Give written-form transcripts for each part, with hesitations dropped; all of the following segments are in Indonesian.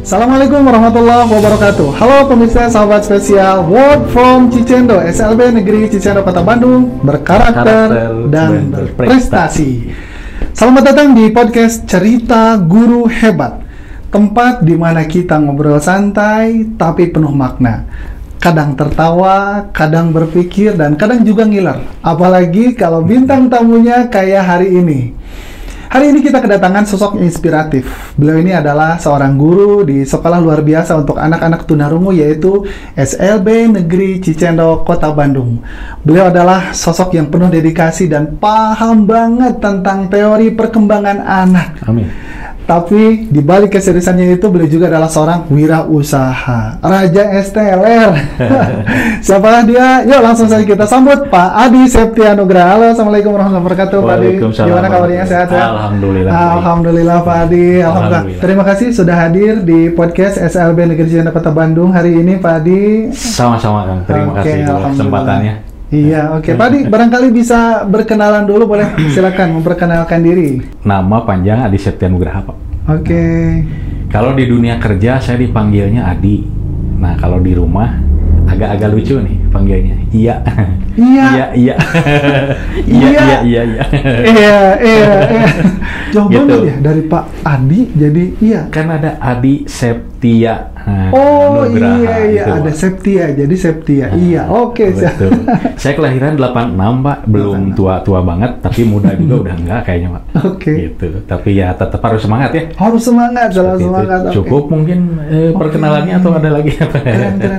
Assalamualaikum warahmatullahi wabarakatuh. Halo pemirsa sahabat spesial Word from Cicendo, SLB Negeri Cicendo Kota Bandung, berkarakter dan berprestasi. Selamat datang di podcast Cerita Guru Hebat, tempat di mana kita ngobrol santai tapi penuh makna. Kadang tertawa, kadang berpikir, dan kadang juga ngiler. Apalagi kalau bintang tamunya kayak hari ini. Hari ini kita kedatangan sosok inspiratif. Beliau ini adalah seorang guru di sekolah luar biasa untuk anak-anak tunarungu, yaitu SLB Negeri Cicendo Kota Bandung. Beliau adalah sosok yang penuh dedikasi dan paham banget tentang teori perkembangan anak. Amin. Tapi di balik keseriusannya itu, beliau juga adalah seorang wirausaha, Raja STLR. Siapakah dia? Yuk langsung saja kita sambut Pak Adi Septianugraha. Halo, assalamualaikum warahmatullahi wabarakatuh, Pak Adi. Gimana kabarnya? Sehat ya? Alhamdulillah. Alhamdulillah, Pak Adi. Alhamdulillah. Terima kasih sudah hadir di podcast SLB Negeri Cicendo Kota Bandung hari ini, Pak Adi. Sama-sama, Kang. Terima kasih untuk kesempatannya. Iya, oke. Pak Adi, barangkali bisa berkenalan dulu, boleh? Silakan memperkenalkan diri. Nama panjang Adi Septianugraha, Pak. Oke. Kalau di dunia kerja saya dipanggilnya Adi. Nah, kalau di rumah agak-agak lucu nih panggilnya. Iya. Iya. Iya. Iya. Iya. Jauh Gitu. banget ya dari Pak Adi jadi iya. Kan ada Adi Septia. Nah, Oh Nugraha, iya, gitu, ada Pak. Septia, jadi Septia. Iya, oke. Betul. Saya kelahiran 86, Pak. Belum tua-tua banget, tapi muda juga udah enggak kayaknya, Pak. Oke. Gitu. Tapi ya tetap harus semangat ya. Harus semangat, selalu Seperti itu. semangat. Oke. Cukup mungkin perkenalannya atau ada lagi apa?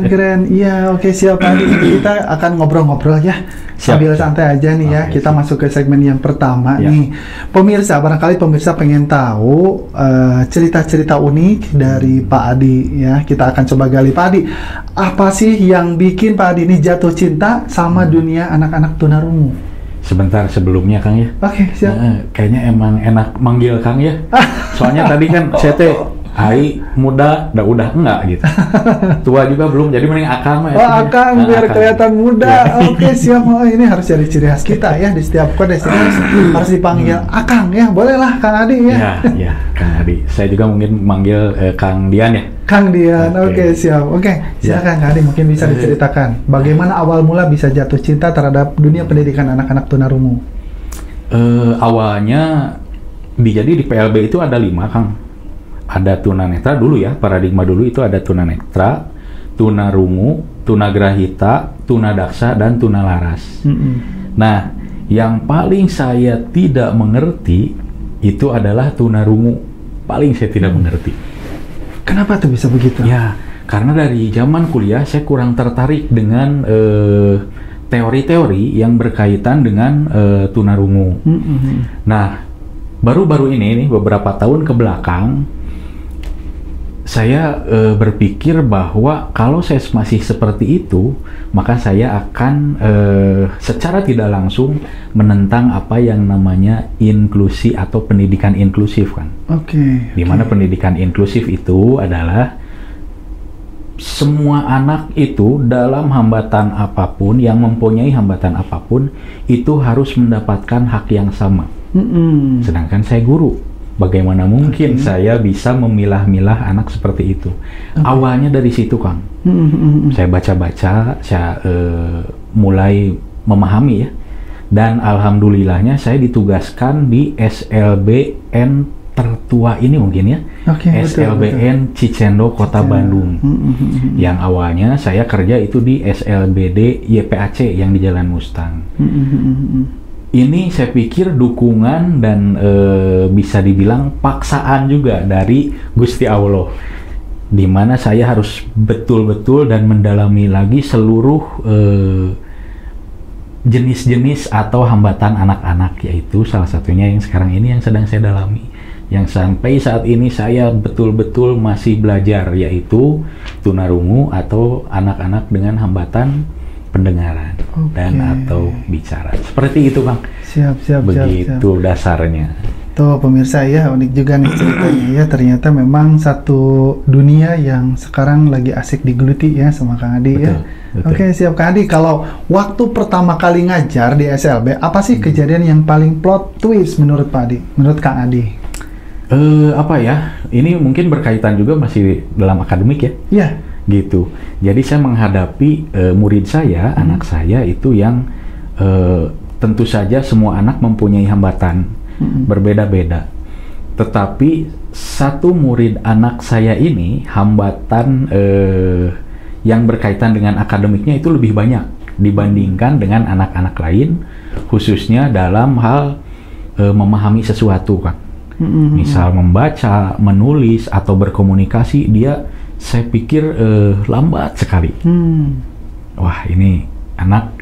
Keren. Iya, oke, siap Pak Adi. Kita akan ngobrol-ngobrol ya. Sambil santai aja nih ya. Oke, Kita masuk ke segmen yang pertama Ya. nih. Pemirsa, barangkali pemirsa pengen tahu cerita-cerita unik dari Pak Adi ya. Kita akan coba gali. Pak Adi, apa sih yang bikin Pak Adi ini jatuh cinta sama dunia anak-anak tunarungu? Sebentar sebelumnya, Kang ya. Oke, siap. Kayaknya emang enak manggil Kang ya. Soalnya tadi kan saya teh hai muda, udah enggak gitu. Tua juga belum, jadi mending Akang mah. Oh, Akang biar Akang. kelihatan muda. Ya. Oke, siap. Oh, ini harus jadi ciri khas kita ya, di setiap kode harus dipanggil Akang ya. Bolehlah Kang Adi ya. Ya, Kang Adi. Saya juga mungkin manggil Kang Dian ya. Kang Dian. Oke. Oke, siap. Oke, silakan Kang Adi, mungkin bisa diceritakan bagaimana awal mula bisa jatuh cinta terhadap dunia pendidikan anak-anak tunarungu. Awalnya jadi di PLB itu ada 5, Kang. Ada tunanetra dulu ya, paradigma dulu itu ada tunanetra, tunarungu, tunagrahita, tunadaksa, dan tunalaras. Nah, yang paling saya tidak mengerti itu adalah tunarungu. Paling saya tidak mengerti. Kenapa tuh bisa begitu? Ya, karena dari zaman kuliah saya kurang tertarik dengan teori-teori yang berkaitan dengan tunarungu. Nah, baru-baru ini nih, beberapa tahun ke belakang, saya berpikir bahwa kalau saya masih seperti itu, maka saya akan secara tidak langsung menentang apa yang namanya inklusi atau pendidikan inklusif, kan. Oke. Di mana pendidikan inklusif itu adalah semua anak itu dalam hambatan apapun, yang mempunyai hambatan apapun, itu harus mendapatkan hak yang sama. Sedangkan saya guru. Bagaimana mungkin saya bisa memilah-milah anak seperti itu? Awalnya dari situ, Kang. Saya baca-baca, saya mulai memahami ya. Dan alhamdulillahnya saya ditugaskan di SLBN tertua ini mungkin ya. SLBN Cicendo Kota Bandung. Yang awalnya saya kerja itu di SLBD YPAC yang di Jalan Mustang. Ini saya pikir dukungan dan bisa dibilang paksaan juga dari Gusti Allah, di mana saya harus betul-betul dan mendalami lagi seluruh jenis-jenis atau hambatan anak-anak, yaitu salah satunya yang sekarang ini yang sedang saya dalami, yang sampai saat ini saya betul-betul masih belajar, yaitu tunarungu atau anak-anak dengan hambatan pendengaran dan atau bicara. Seperti itu, Bang. Siap. Begitu dasarnya. Tuh pemirsa ya, unik juga nih ceritanya ya. Ternyata memang satu dunia yang sekarang lagi asik digeluti ya sama Kang Adi ya. Betul. Oke, siap Kang Adi. Kalau waktu pertama kali ngajar di SLB, apa sih kejadian yang paling plot twist menurut Pak Adi? Menurut Kang Adi? Apa ya? Ini mungkin berkaitan juga masih dalam akademik ya. Iya. Gitu. Jadi saya menghadapi murid saya, anak saya itu yang tentu saja semua anak mempunyai hambatan berbeda-beda. Tetapi satu murid anak saya ini hambatan yang berkaitan dengan akademiknya itu lebih banyak dibandingkan dengan anak-anak lain, khususnya dalam hal memahami sesuatu, kan. Misal membaca, menulis, atau berkomunikasi, dia saya pikir lambat sekali. Wah, ini anak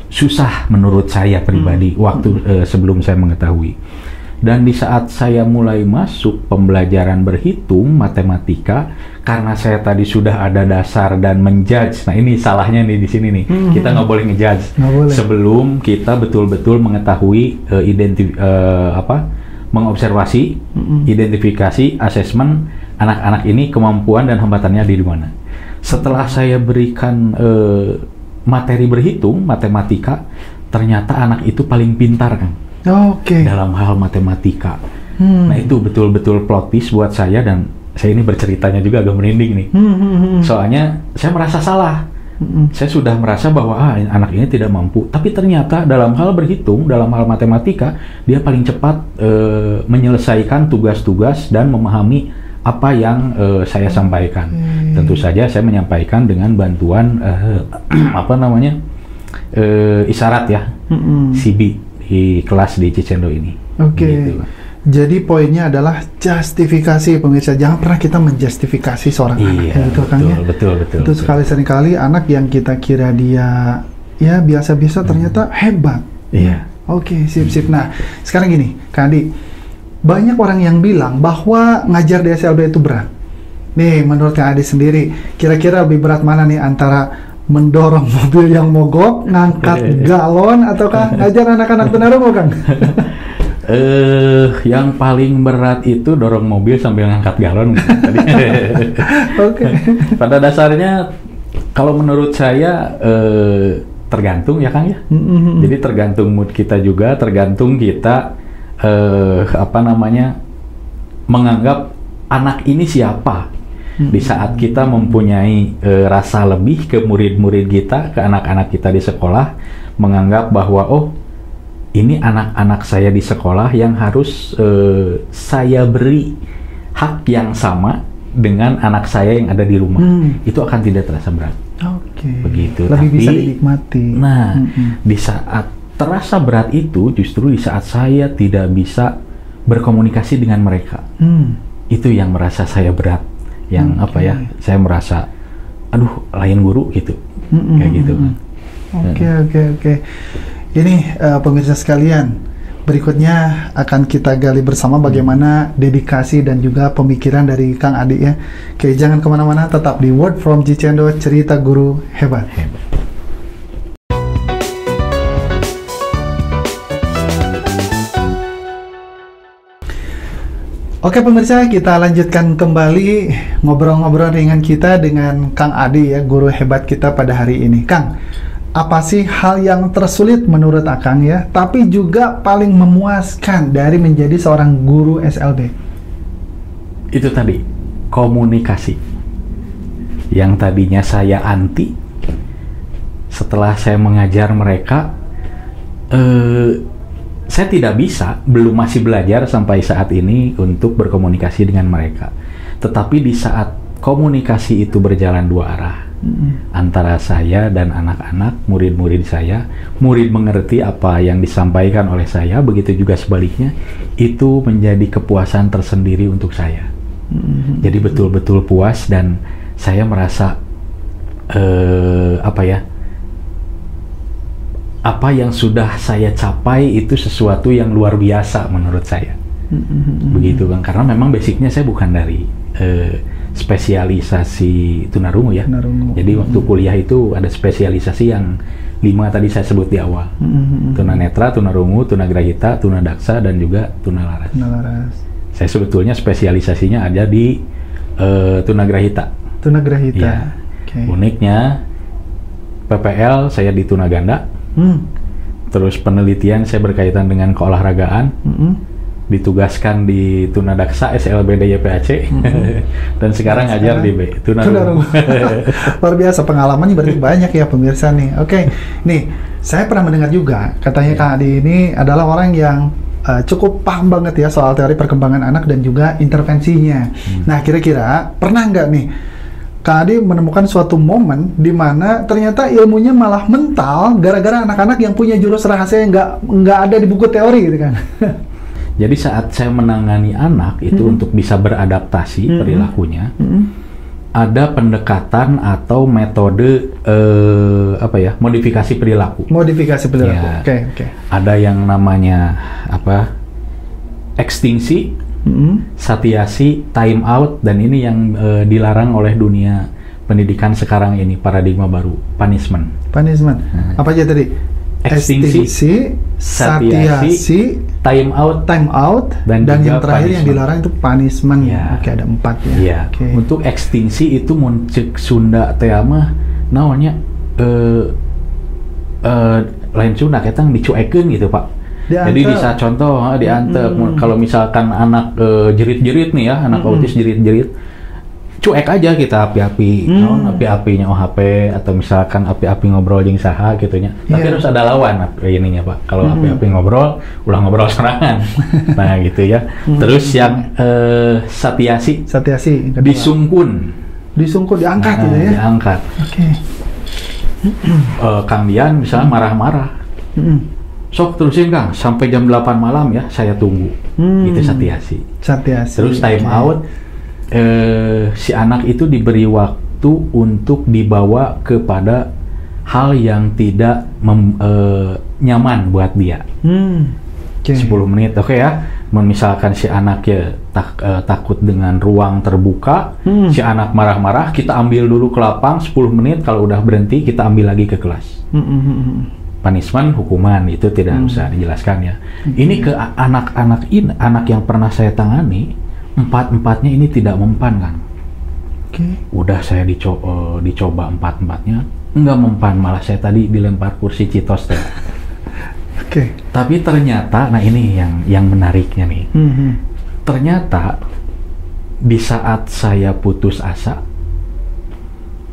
susah menurut saya pribadi waktu sebelum saya mengetahui. Dan di saat saya mulai masuk pembelajaran berhitung, matematika, karena saya tadi sudah ada dasar dan menjudge. Nah, ini salahnya nih di sini nih. Kita nggak boleh ngejudge sebelum kita betul-betul mengetahui mengobservasi, identifikasi, asesmen anak-anak ini, kemampuan dan hambatannya di mana. Setelah saya berikan materi berhitung, matematika, ternyata anak itu paling pintar, kan. Dalam hal matematika. Nah, itu betul-betul plot twist buat saya, dan saya ini berceritanya juga agak merinding nih. Soalnya saya merasa salah. Saya sudah merasa bahwa anak ini tidak mampu, tapi ternyata dalam hal berhitung, dalam hal matematika, dia paling cepat menyelesaikan tugas-tugas dan memahami apa yang saya sampaikan. Tentu saja saya menyampaikan dengan bantuan isyarat ya, CB di kelas di Cicendo ini. Gitu. Jadi poinnya adalah justifikasi, pemirsa. Jangan pernah kita menjustifikasi seorang anak, gitu kan ya. Betul. Itu seringkali anak yang kita kira dia ya biasa-biasa ternyata hebat. Iya. Sip. Nah, sekarang gini, Kak Adi, banyak orang yang bilang bahwa ngajar di SLB itu berat. Nih, menurut Kak Adi sendiri, kira-kira lebih berat mana nih antara mendorong mobil yang mogok, ngangkat galon, ataukah ngajar anak-anak tunarungu, Kang? Yang paling berat itu dorong mobil sambil ngangkat galon. Pada dasarnya, kalau menurut saya tergantung ya, Kang ya. Jadi tergantung mood kita juga, tergantung kita menganggap anak ini siapa. Di saat kita mempunyai rasa lebih ke murid-murid kita, ke anak-anak kita di sekolah, menganggap bahwa ini anak-anak saya di sekolah yang harus saya beri hak yang sama dengan anak saya yang ada di rumah. Itu akan tidak terasa berat. Begitu. Lebih bisa dinikmati. Nah, di saat terasa berat itu justru di saat saya tidak bisa berkomunikasi dengan mereka. Itu yang merasa saya berat. Yang saya merasa lain guru gitu. Kayak gitu. Oke. Ini pemirsa sekalian, berikutnya akan kita gali bersama bagaimana dedikasi dan juga pemikiran dari Kang Adi ya. Oke, jangan kemana-mana, tetap di Word from Cicendo, cerita guru hebat. Oke pemirsa, kita lanjutkan kembali ngobrol-ngobrol ringan kita dengan Kang Adi ya, guru hebat kita pada hari ini. Kang, apa sih hal yang tersulit menurut Akang ya, tapi juga paling memuaskan dari menjadi seorang guru SLB? Itu tadi, komunikasi. Yang tadinya saya anti, setelah saya mengajar mereka, saya tidak bisa, masih belajar sampai saat ini untuk berkomunikasi dengan mereka. Tetapi di saat komunikasi itu berjalan dua arah, antara saya dan anak-anak, murid-murid saya, murid mengerti apa yang disampaikan oleh saya, begitu juga sebaliknya, itu menjadi kepuasan tersendiri untuk saya. Jadi betul-betul puas, dan saya merasa apa yang sudah saya capai itu sesuatu yang luar biasa menurut saya. Begitu Bang, karena memang basicnya saya bukan dari spesialisasi tunarungu ya. Jadi waktu kuliah itu ada spesialisasi yang 5 tadi saya sebut di awal. Tunanetra, tunarungu, tunagrahita, tunadaksa, dan juga tunalaras. Saya sebetulnya spesialisasinya ada di tunagrahita. Ya. Uniknya PPL saya di tunaganda. Terus penelitian saya berkaitan dengan keolahragaan. ditugaskan di Tunadaksa SLBD YPAC dan sekarang ngajar di Tunarungu. Luar biasa, pengalamannya berarti banyak ya pemirsa nih. Oke, nih saya pernah mendengar juga katanya Kang Adi ini adalah orang yang cukup paham banget ya soal teori perkembangan anak dan juga intervensinya. Nah, kira-kira pernah nggak nih Kang Adi menemukan suatu momen di mana ternyata ilmunya malah mental gara-gara anak-anak yang punya jurus rahasia yang nggak ada di buku teori gitu kan? Jadi saat saya menangani anak itu untuk bisa beradaptasi perilakunya, ada pendekatan atau metode modifikasi perilaku. Modifikasi perilaku. Ya, Oke. Ada yang namanya ekstinsi, satiasi, time out, dan ini yang dilarang oleh dunia pendidikan sekarang ini, paradigma baru, punishment. Apa aja tadi? Ekstinsi, satiasi, time out, dan yang terakhir punishment. Yang dilarang itu punishment. Ya. Oke, ada 4 ya. Ya. Okay. Untuk ekstinsi itu muncul Sunda teama namanya lain Sunda ketang dicuekeun gitu, Pak. Jadi bisa contoh diantep kalau misalkan anak jerit-jerit nih ya, anak autis jerit-jerit, cuek aja kita api-api, api-apinya OHP atau misalkan api-api ngobrol jeung saha gitunya. Tapi harus ada lawan ininya, Pak. Kalau api-api ngobrol, ulah ngobrol serangan. Nah, gitu ya. Terus yang satiasi disungkun, diangkat gitu ya. Diangkat. Oke. Kang Dian misalnya marah-marah. Sok terusin Kang, sampai jam 8 malam ya, saya tunggu. Itu satiasi. Terus time out, si anak itu diberi waktu untuk dibawa kepada hal yang tidak nyaman buat dia. 10 menit, oke ya. Misalkan si anak ya takut dengan ruang terbuka, si anak marah-marah, kita ambil dulu ke lapang 10 menit, kalau udah berhenti kita ambil lagi ke kelas. Punishment, hukuman, itu tidak usah dijelaskan ya. Ini ke anak-anak ini, anak yang pernah saya tangani, 4-4-nya ini tidak mempan kan. Udah saya dicoba 4-4-nya, enggak mempan, malah saya tadi dilempar kursi Citos teh. Tapi ternyata, nah ini yang menariknya nih. Ternyata di saat saya putus asa,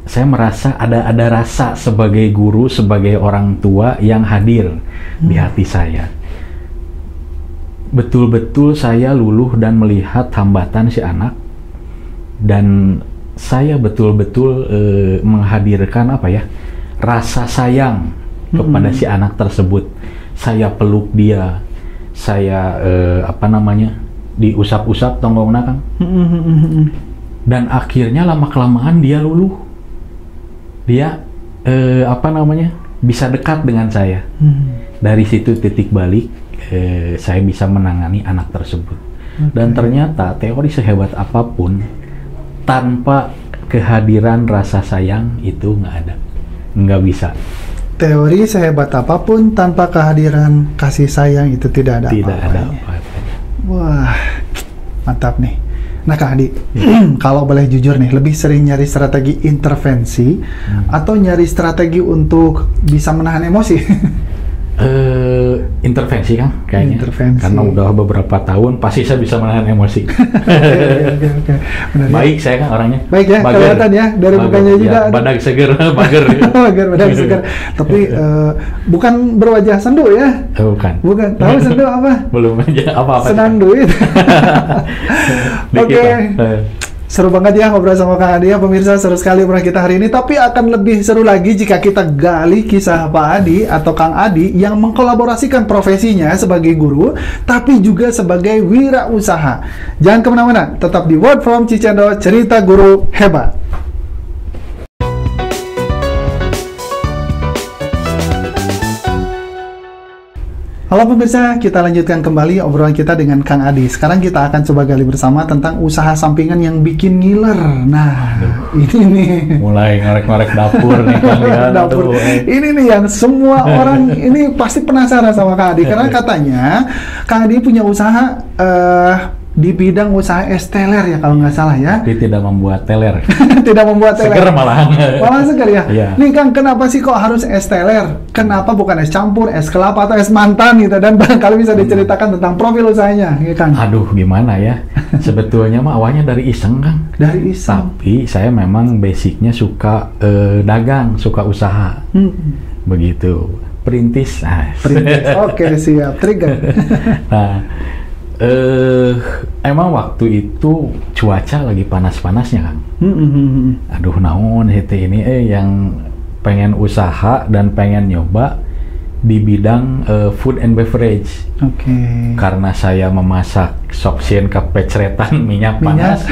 saya merasa ada rasa sebagai guru, sebagai orang tua yang hadir di hati saya. Betul-betul saya luluh dan melihat hambatan si anak, dan saya betul-betul menghadirkan rasa sayang kepada si anak tersebut. Saya peluk dia, saya diusap-usap tonggongna Kang. Dan akhirnya lama-kelamaan dia luluh. Dia bisa dekat dengan saya. Dari situ titik balik saya bisa menangani anak tersebut. Dan ternyata teori sehebat apapun tanpa kehadiran rasa sayang itu nggak bisa. Teori sehebat apapun tanpa kehadiran kasih sayang itu tidak ada apa-apanya. Wah, mantap nih. Nah Kak Adi, kalau boleh jujur nih, lebih sering nyari strategi intervensi atau nyari strategi untuk bisa menahan emosi? Intervensi kan kayaknya. Karena udah beberapa tahun pasti saya bisa menahan emosi. Oke. Baik, saya kan orangnya. Baik ya, kelihatan ya dari mukanya juga. Badak seger, bager. Badak seger. Tapi bukan berwajah sendu ya? Bukan. Tahu sendu apa? Belum aja. Apa-apa. Senang duit. Oke. Seru banget ya ngobrol sama Kang Adi ya, pemirsa. Seru sekali obrolan kita hari ini, tapi akan lebih seru lagi jika kita gali kisah Pak Adi atau Kang Adi yang mengkolaborasikan profesinya sebagai guru tapi juga sebagai wirausaha. Jangan kemana-mana, tetap di Word from Cicendo, cerita guru hebat. Halo pemirsa, kita lanjutkan kembali obrolan kita dengan Kang Adi. Sekarang kita akan coba gali bersama tentang usaha sampingan yang bikin ngiler. Nah, ini nih. Mulai ngorek-ngorek dapur nih Kang ya. Dapur. Ini nih yang semua orang ini pasti penasaran sama Kang Adi. Karena katanya Kang Adi punya usaha di bidang usaha es teler ya kalau nggak salah ya. Tapi tidak membuat teler. Tidak membuat teler. Seger malahan. Malahan seger ya. Iya. Nih Kang, kenapa sih kok harus es teler? Kenapa bukan es campur, es kelapa atau es mantan gitu? Dan barangkali bisa diceritakan tentang profil usahanya, ya Kang? Aduh, gimana ya? Sebetulnya mah awalnya dari iseng, Kang. Dari iseng. Tapi saya memang basicnya suka dagang, suka usaha. Begitu. Perintis. Perintis. Oke, siap. Trigger. Nah, emang waktu itu cuaca lagi panas-panasnya, Kang. Aduh, naon hete ini yang pengen usaha dan pengen nyoba di bidang food and beverage. Karena saya memasak soksien kepecretan minyak panas.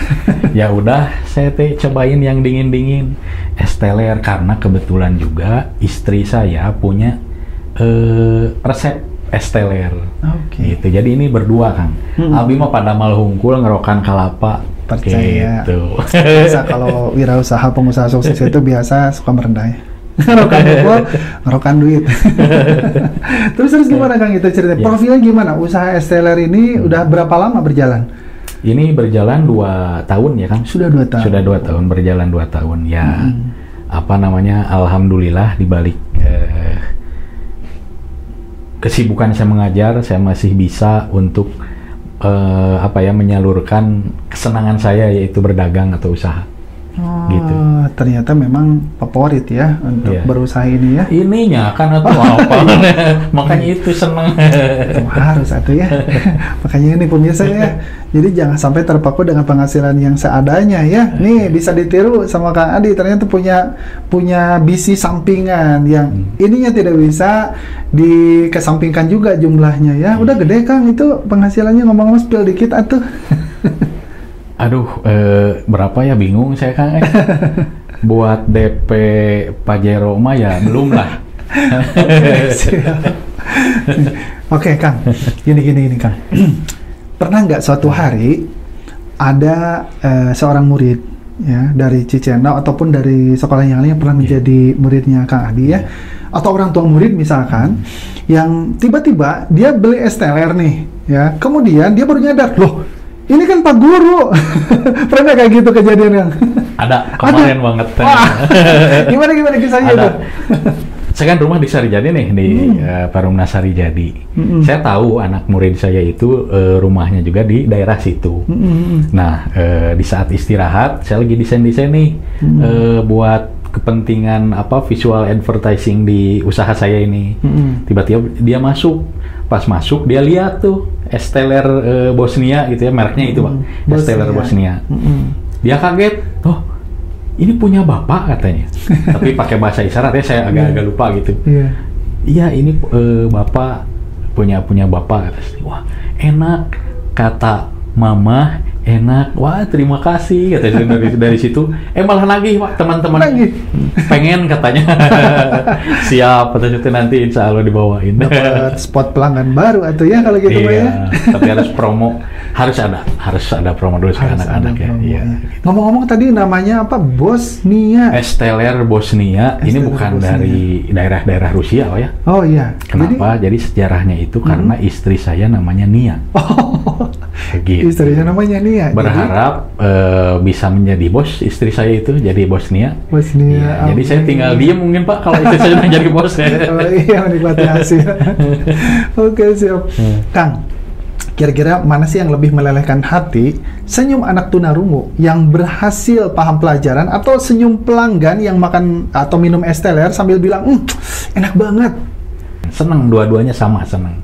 Ya udah, saya cobain yang dingin-dingin es teler karena kebetulan juga istri saya punya resep es teler. Gitu. Jadi ini berdua, Kang. Abi mah pada mal hungkul ngerokan kalapa. Percaya. Gitu. Biasa kalau wirausaha pengusaha sukses itu biasa suka merendah ya. Ngerokan hungkul, ngerokan duit. terus gimana Kang itu cerita? Profilnya gimana? Usaha es teler ini udah berapa lama berjalan? Ini berjalan 2 tahun ya, Kang. Sudah 2 tahun. Sudah 2 tahun, berjalan 2 tahun. Ya, apa namanya? Alhamdulillah dibalik kesibukan saya mengajar, saya masih bisa untuk menyalurkan kesenangan saya, yaitu berdagang atau usaha. Gitu. Ternyata memang favorit ya untuk berusaha ini ya. Ininya kan atau apa? Makanya itu seneng. Harus atau ya. Makanya ini pemirsa ya. Jadi jangan sampai terpaku dengan penghasilan yang seadanya ya. Nih bisa ditiru sama Kang Adi, ternyata punya bisnis sampingan yang ininya tidak bisa dikesampingkan juga jumlahnya ya. Udah gede Kang itu penghasilannya, ngomong-ngomong spill dikit atuh. Aduh, berapa ya, bingung saya, Kang. Buat DP Pajero mah ya belum lah. Oke, Kang. Gini, Kang. Pernah nggak suatu hari ada seorang murid ya dari Cicendo ataupun dari sekolah yang lain yang pernah menjadi muridnya Kang Adi ya, atau orang tua murid misalkan yang tiba-tiba dia beli es teler nih ya, kemudian dia baru nyadar, loh ini kan Pak Guru. Pernah kayak gitu kejadian yang? Ada, kemarin banget. Gimana kisahnya itu? Saya kan rumah di Sarijadi nih, di Parumna Sarijadi. Saya tahu anak murid saya itu rumahnya juga di daerah situ. Nah, di saat istirahat, saya lagi desain-desain nih buat kepentingan visual advertising di usaha saya ini. Tiba-tiba dia masuk. Pas masuk dia lihat tuh es teler Bosnia gitu ya, mereknya itu Pak, es teler Bosnia. Dia kaget, oh ini punya bapak katanya, tapi pakai bahasa isyarat ya, saya agak lupa gitu. Iya ini bapak punya bapak kata. Wah enak, kata mama, enak, wah terima kasih katanya. Dari situ malah nagih Pak, teman-teman pengen katanya. Siap, katanya nanti insya Allah dibawain. Dapat spot pelanggan baru atau ya kalau gitu ya. Tapi harus promo, harus ada promo dulu ke anak-anak ya. Iya. Ngomong-ngomong tadi namanya apa? Bosnia. Es teler Bosnia. Ini bukan Bosnia. Dari daerah-daerah Rusia ya. Oh iya. Kenapa? Jadi sejarahnya itu karena istri saya namanya Nia. Gitu. Istrinya namanya Nia. Berharap bisa menjadi bos istri saya itu, jadi Bosnia. Bosnia. Jadi saya tinggal diam mungkin Pak kalau istri saya menjadi bos. Iya, menikmati hasil. Oke, siap. Kang, kira-kira mana sih yang lebih melelehkan hati? Senyum anak tunarungu yang berhasil paham pelajaran atau senyum pelanggan yang makan atau minum es teler sambil bilang, enak banget. Senang, dua-duanya sama senang.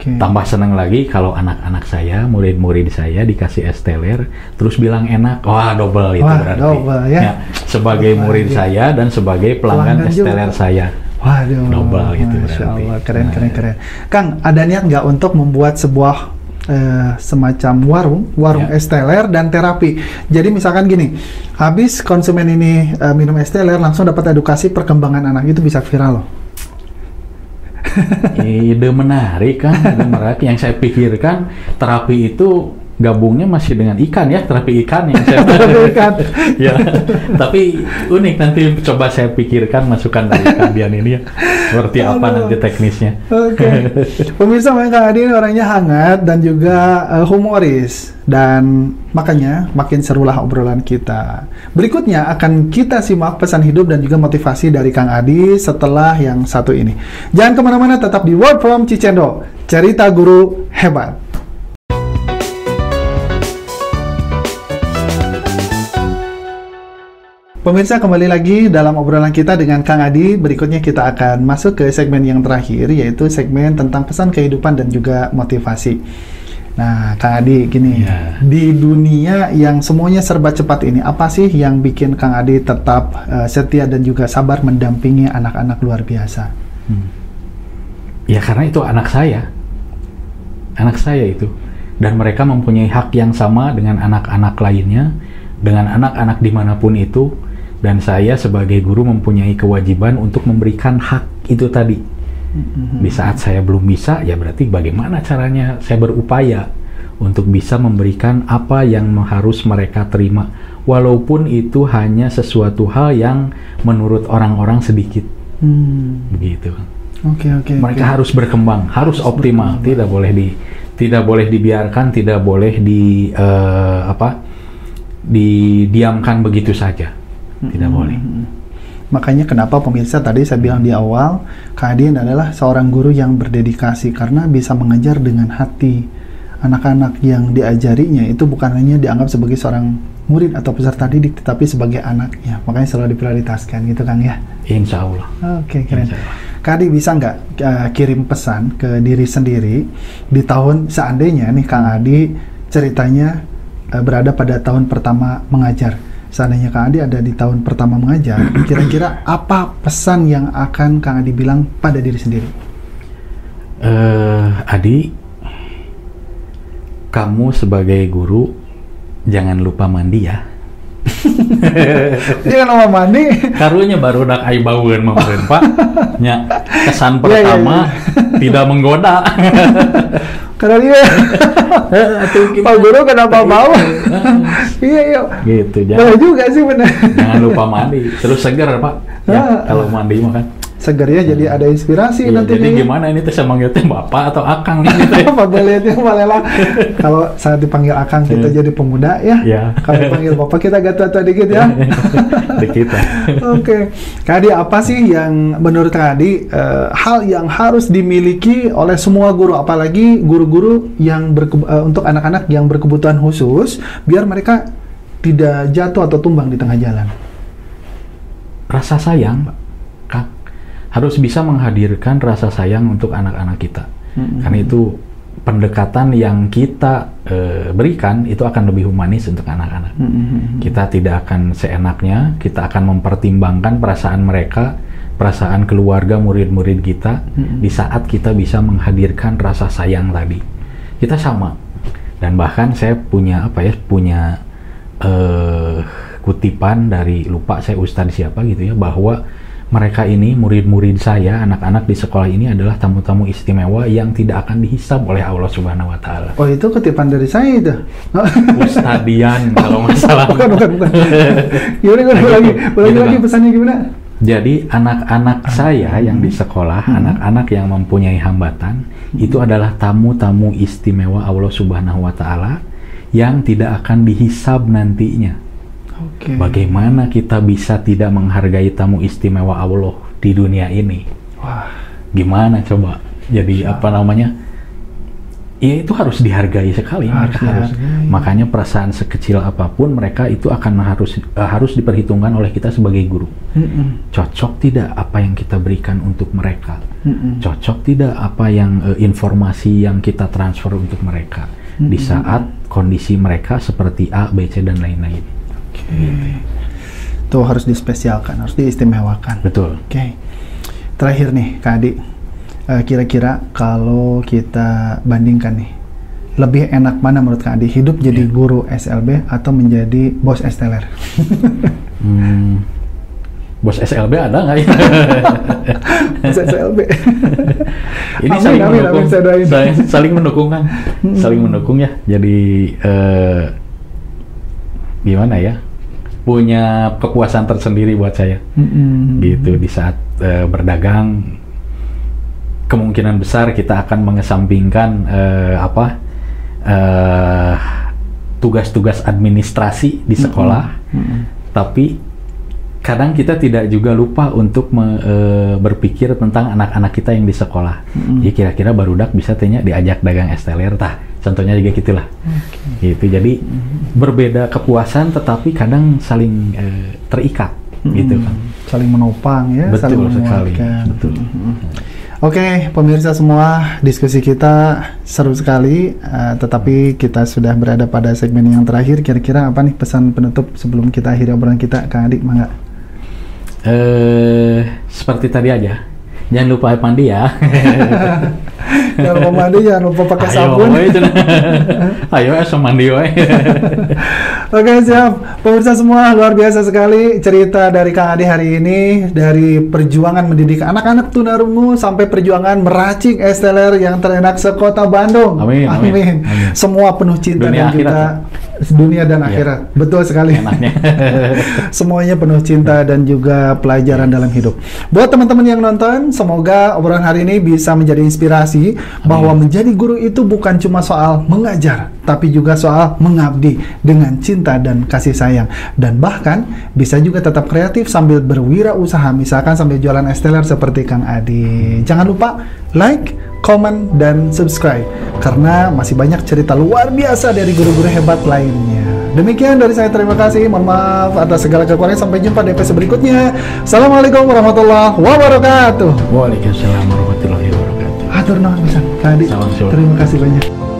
Tambah senang lagi kalau anak-anak saya, murid-murid saya dikasih es teler terus bilang enak. Wah, double itu berarti. Double, ya. Sebagai murid saya dan sebagai pelanggan es teler saya. Waduh, double itu Masya berarti. Allah, keren. Kang, ada niat nggak untuk membuat sebuah semacam warung es teler dan terapi? Jadi misalkan gini, habis konsumen ini minum es teler langsung dapat edukasi perkembangan anak, itu bisa viral loh. Ide menarik kan, ide menarik. Yang saya pikirkan terapi itu gabungnya masih dengan ikan ya, terapi ikan yang saya ikan. Ya, tapi unik, nanti coba saya pikirkan masukan dari kalian ini ya, seperti apa nanti teknisnya. Oke. Pemirsa, Kang Adi ini orangnya hangat dan juga humoris, dan makanya makin serulah obrolan kita. Berikutnya akan kita simak pesan hidup dan juga motivasi dari Kang Adi setelah yang satu ini. Jangan kemana-mana, tetap di Word from Cicendo, cerita guru hebat. Pemirsa, kembali lagi dalam obrolan kita dengan Kang Adi. Berikutnya kita akan masuk ke segmen yang terakhir, yaitu segmen tentang pesan kehidupan dan juga motivasi. Nah, Kang Adi, gini, di dunia yang semuanya serba cepat ini, apa sih yang bikin Kang Adi tetap setia dan juga sabar mendampingi anak-anak luar biasa? Ya karena itu anak saya itu, dan mereka mempunyai hak yang sama dengan anak-anak lainnya, dengan anak-anak dimanapun itu. Dan saya sebagai guru mempunyai kewajiban untuk memberikan hak itu tadi. Di saat saya belum bisa, ya berarti bagaimana caranya saya berupaya untuk bisa memberikan apa yang harus mereka terima, walaupun itu hanya sesuatu hal yang menurut orang-orang sedikit. Begitu. Mereka harus berkembang, harus optimal, tidak boleh dibiarkan, tidak boleh didiamkan begitu saja. Tidak boleh. Makanya kenapa pemirsa tadi saya bilang di awal, Kang Adi adalah seorang guru yang berdedikasi karena bisa mengajar dengan hati. Anak-anak yang diajarinya itu bukan hanya dianggap sebagai seorang murid atau peserta didik, tetapi sebagai anaknya. Makanya selalu diprioritaskan gitu, Kang ya. Insya Allah. Oke, keren. Kang Adi bisa nggak kirim pesan ke diri sendiri di tahun, seandainya nih Kang Adi ceritanya berada pada tahun pertama mengajar. Seandainya Kang Adi ada di tahun pertama mengajar, kira-kira apa pesan yang akan Kang Adi bilang pada diri sendiri? Adi, kamu sebagai guru jangan lupa mandi ya. Jangan lupa mandi. Karunya baru dak ai baueun meureun Pak. Nya kesan pertama tidak menggoda. Karena dia Pak Guru kenapa bau? Iya. Gitu, boleh juga sih benar. Jangan lupa mandi, terus segar Pak. Ya, kalau mandi mah kan segar ya, jadi ada inspirasi nanti. Jadi gimana ini teh sama manggilnya Bapak atau Akang gitu ya? Pak Beliatnya malah kalau saat dipanggil Akang kita jadi pemuda ya. Kalau dipanggil Bapak kita gatal dikit ya. Dikit. Oke. Kak Adi, apa sih yang menurut Kak Adi hal yang harus dimiliki oleh semua guru, apalagi guru-guru yang untuk anak-anak yang berkebutuhan khusus, biar mereka tidak jatuh atau tumbang di tengah jalan? Rasa sayang, Pak. Harus bisa menghadirkan rasa sayang untuk anak-anak kita. Karena itu pendekatan yang kita berikan itu akan lebih humanis untuk anak-anak. Kita tidak akan seenaknya, kita akan mempertimbangkan perasaan mereka, perasaan keluarga, murid-murid kita, di saat kita bisa menghadirkan rasa sayang tadi. Kita sama. Dan bahkan saya punya kutipan dari, lupa saya ustadz siapa gitu ya, bahwa mereka ini, murid-murid saya, anak-anak di sekolah ini adalah tamu-tamu istimewa yang tidak akan dihisab oleh Allah Subhanahu wa Ta'ala. Oh, itu kutipan dari saya itu. Ustadian kalau nggak salah. Bukan. Gimana lagi pesannya gimana? Jadi anak-anak saya yang di sekolah, anak-anak yang mempunyai hambatan, itu adalah tamu-tamu istimewa Allah Subhanahu wa Ta'ala yang tidak akan dihisab nantinya. Bagaimana kita bisa tidak menghargai tamu istimewa Allah di dunia ini? Wah, gimana coba? Jadi ya itu harus dihargai sekali. Makanya perasaan sekecil apapun mereka itu akan harus diperhitungkan oleh kita sebagai guru. Cocok tidak apa yang kita berikan untuk mereka? Cocok tidak apa yang informasi yang kita transfer untuk mereka di saat kondisi mereka seperti A, B, C dan lain-lain? Itu harus dispesialkan, harus diistimewakan. Betul. Terakhir nih Kak Adi, kira-kira kalau kita bandingkan nih, lebih enak mana menurut Kak Adi, hidup jadi guru SLB atau menjadi bos STLR? Bos SLB ada nggak ya? Bos SLB. Ini Amin, saling amin, mendukung, amin, saya doain. saling mendukung kan, saling mendukung ya. Jadi gimana ya? Punya kepuasan tersendiri buat saya. Gitu di saat berdagang, kemungkinan besar kita akan mengesampingkan tugas-tugas administrasi di sekolah, tapi kadang kita tidak juga lupa untuk berpikir tentang anak-anak kita yang di sekolah. Jadi kira-kira barudak bisa tanya diajak dagang es teler, contohnya juga gitulah. Gitu. Jadi berbeda kepuasan, tetapi kadang saling terikat, gitu kan. Saling menopang ya, betul saling sekali. menguatkan. Betul. Oke, pemirsa semua, diskusi kita seru sekali, tetapi kita sudah berada pada segmen yang terakhir. Kira-kira apa nih pesan penutup sebelum kita akhiri obrolan kita, Kang Adi, mangga? Seperti tadi aja, jangan lupa mandi ya. Jangan lupa mandi, jangan lupa pakai sabun. Ayo mandi we. Oke, siap. Pemirsa semua, luar biasa sekali cerita dari Kang Adi hari ini, dari perjuangan mendidik anak-anak tunarungu sampai perjuangan meracik es teler yang terenak sekota Bandung. Amin. Semua penuh cinta dunia dan juga dunia dan akhirat. Betul sekali. Enaknya. Semuanya penuh cinta dan juga pelajaran dalam hidup. Buat teman-teman yang nonton, semoga obrolan hari ini bisa menjadi inspirasi bahwa menjadi guru itu bukan cuma soal mengajar, tapi juga soal mengabdi dengan cinta dan kasih sayang. Dan bahkan bisa juga tetap kreatif sambil berwirausaha, misalkan sambil jualan es teler seperti Kang Adi. Jangan lupa like, comment, dan subscribe, karena masih banyak cerita luar biasa dari guru-guru hebat lainnya. Demikian dari saya, terima kasih. Mohon maaf atas segala kekurangan. Sampai jumpa di episode berikutnya. Assalamualaikum warahmatullahi wabarakatuh. Waalaikumsalam warahmatullahi wabarakatuh. Atur nuhun pisan, Kang Adi. Terima kasih banyak.